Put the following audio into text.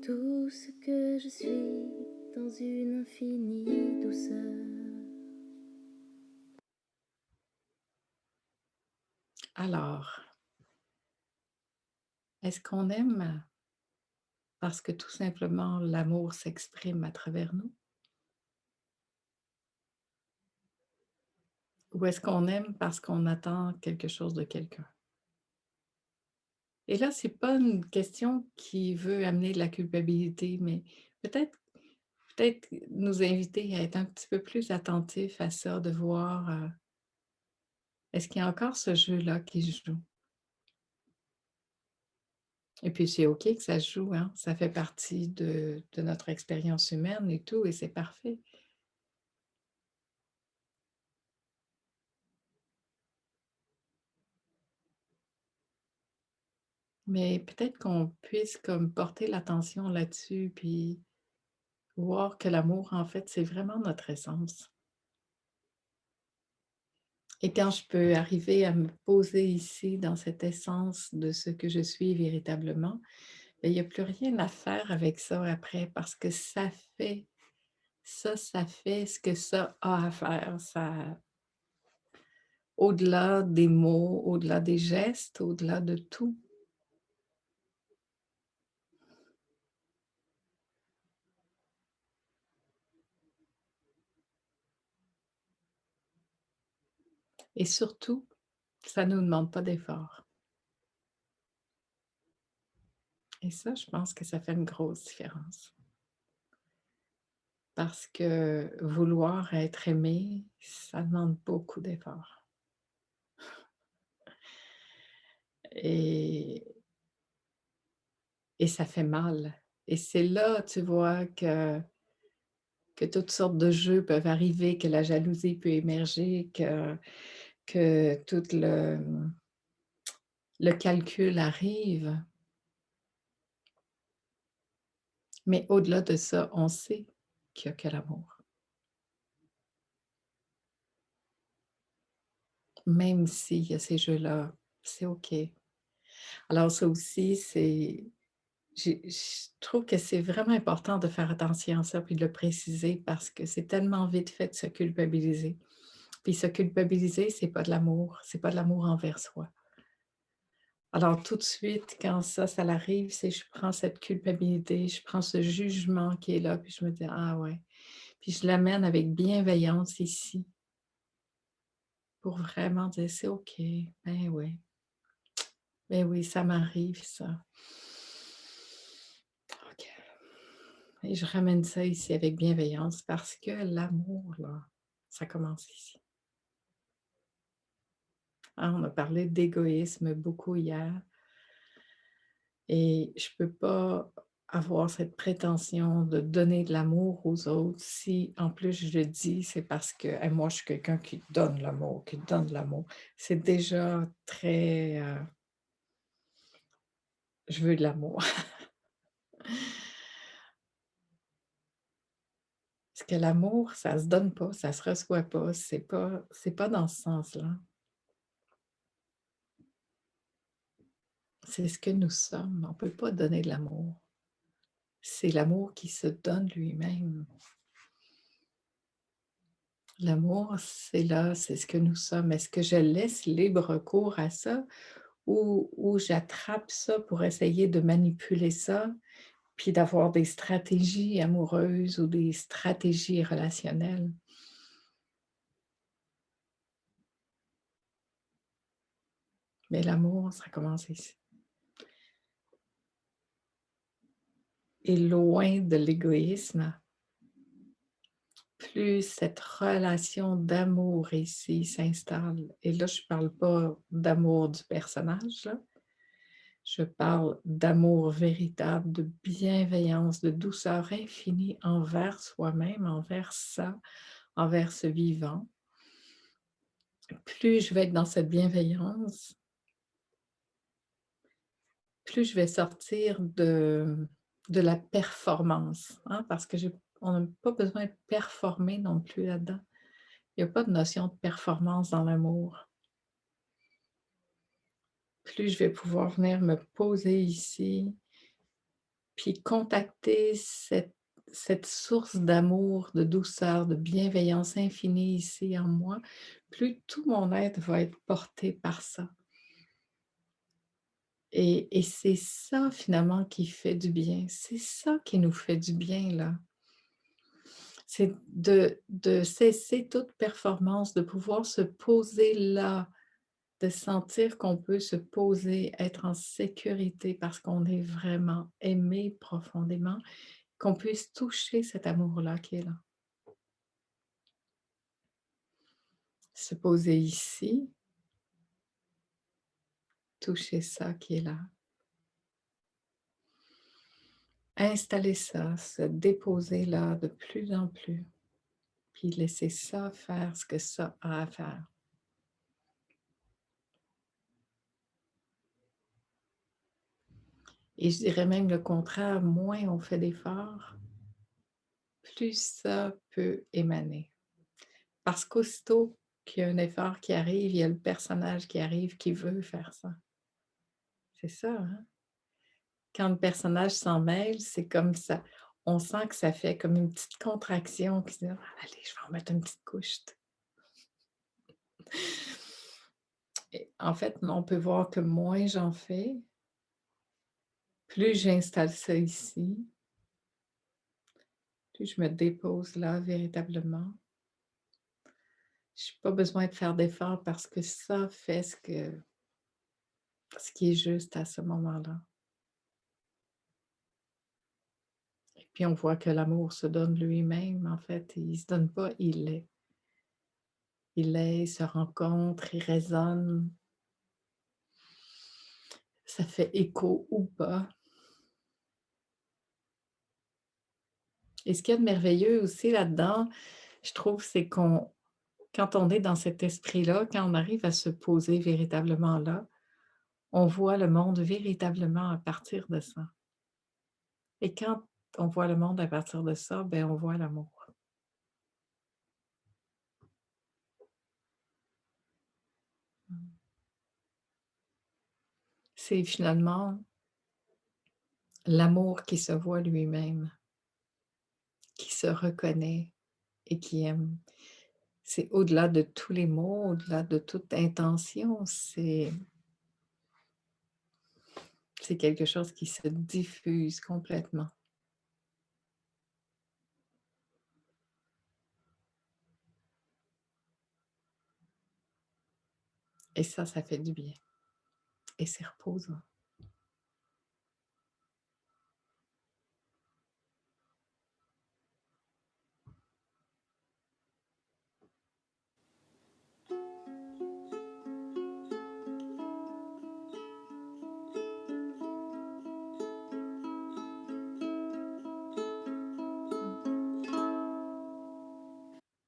tout ce que je suis dans une infinie douceur. Alors, est-ce qu'on aime parce que tout simplement l'amour s'exprime à travers nous? Ou est-ce qu'on aime parce qu'on attend quelque chose de quelqu'un? Et là, c'est pas une question qui veut amener de la culpabilité, mais peut-être peut-être nous inviter à être un petit peu plus attentifs à ça, de voir, est-ce qu'il y a encore ce jeu-là qui se joue? Et puis c'est OK que ça se joue, hein, ça fait partie de notre expérience humaine et tout et c'est parfait. Mais peut-être qu'on puisse comme porter l'attention là-dessus, puis voir que l'amour, en fait, c'est vraiment notre essence. Et quand je peux arriver à me poser ici, dans cette essence de ce que je suis véritablement, ben, il n'y a plus rien à faire avec ça après parce que ça fait ce que ça a à faire. Ça, au-delà des mots, au-delà des gestes, au-delà de tout. Et surtout, ça ne nous demande pas d'effort. Et ça, je pense que ça fait une grosse différence. Parce que vouloir être aimé, ça demande beaucoup d'efforts et et ça fait mal et c'est là, tu vois, que toutes sortes de jeux peuvent arriver, que la jalousie peut émerger, que tout le calcul arrive. Mais au-delà de ça, on sait qu'il y a que l'amour. Même s'il y a ces jeux-là, c'est OK. Alors ça aussi, je trouve que c'est vraiment important de faire attention à ça, puis de le préciser parce que c'est tellement vite fait de se culpabiliser. Puis se culpabiliser, c'est pas de l'amour, c'est pas de l'amour envers soi. Alors tout de suite, quand ça l'arrive, c'est je prends cette culpabilité, je prends ce jugement qui est là, puis je me dis: «Ah ouais». Puis je l'amène avec bienveillance ici pour vraiment dire: «C'est OK, ben oui, ça m'arrive ça». OK. Et je ramène ça ici avec bienveillance parce que l'amour, là, ça commence ici. Hein, on a parlé d'égoïsme beaucoup hier et je peux pas avoir cette prétention de donner de l'amour aux autres si en plus je le dis, c'est parce que moi je suis quelqu'un qui donne l'amour, qui donne de l'amour. C'est déjà très, je veux de l'amour. Parce que l'amour, ça se donne pas, ça se reçoit pas, c'est pas dans ce sens-là. C'est ce que nous sommes, on peut pas donner de l'amour. C'est l'amour qui se donne lui-même. L'amour, c'est là, c'est ce que nous sommes. Est-ce que je laisse libre cours à ça ou j'attrape ça pour essayer de manipuler ça, puis d'avoir des stratégies amoureuses ou des stratégies relationnelles? Mais l'amour, ça commence ici. Et loin de l'égoïsme, plus cette relation d'amour ici s'installe, et là, je ne parle pas d'amour du personnage, là, je parle d'amour véritable, de bienveillance, de douceur infinie envers soi-même, envers ça, envers ce vivant. Plus je vais être dans cette bienveillance, plus je vais sortir de la performance, hein, parce que on n'a pas besoin de performer non plus là-dedans. Il y a pas de notion de performance dans l'amour. Plus je vais pouvoir venir me poser ici, puis contacter cette source d'amour, de douceur, de bienveillance infinie ici en moi, plus tout mon être va être porté par ça. Et c'est ça finalement qui fait du bien. C'est ça qui nous fait du bien là. C'est de cesser toute performance, de pouvoir se poser là, de sentir qu'on peut se poser, être en sécurité parce qu'on est vraiment aimé profondément, qu'on puisse toucher cet amour-là qui est là. Se poser ici, toucher ça qui est là. Installer ça, se déposer là de plus en plus, puis laisser ça faire ce que ça a à faire. Et je dirais même le contraire, moins on fait d'efforts, plus ça peut émaner. Parce qu'aussitôt qu'il y a un effort qui arrive, il y a le personnage qui arrive qui veut faire ça. C'est ça, hein? Quand le personnage s'en mêle, c'est comme ça. On sent que ça fait comme une petite contraction qui se dit: «Allez, je vais en mettre une petite couche». Et en fait, on peut voir que moins j'en fais, plus j'installe ça ici, plus je me dépose là véritablement. Je n'ai pas besoin de faire d'efforts parce que ça fait ce qui est juste à ce moment-là. Et puis on voit que l'amour se donne lui-même, en fait, il ne se donne pas, il est. Il est, il se rencontre, il résonne. Ça fait écho ou pas. Et ce qu'il y a de merveilleux aussi là-dedans, je trouve, c'est quand on est dans cet esprit-là, quand on arrive à se poser véritablement là, on voit le monde véritablement à partir de ça. Et quand on voit le monde à partir de ça, ben on voit l'amour. C'est finalement l'amour qui se voit lui-même, qui se reconnaît et qui aime. C'est au-delà de tous les mots, au-delà de toute intention, c'est quelque chose qui se diffuse complètement. Et ça fait du bien et c'est reposant.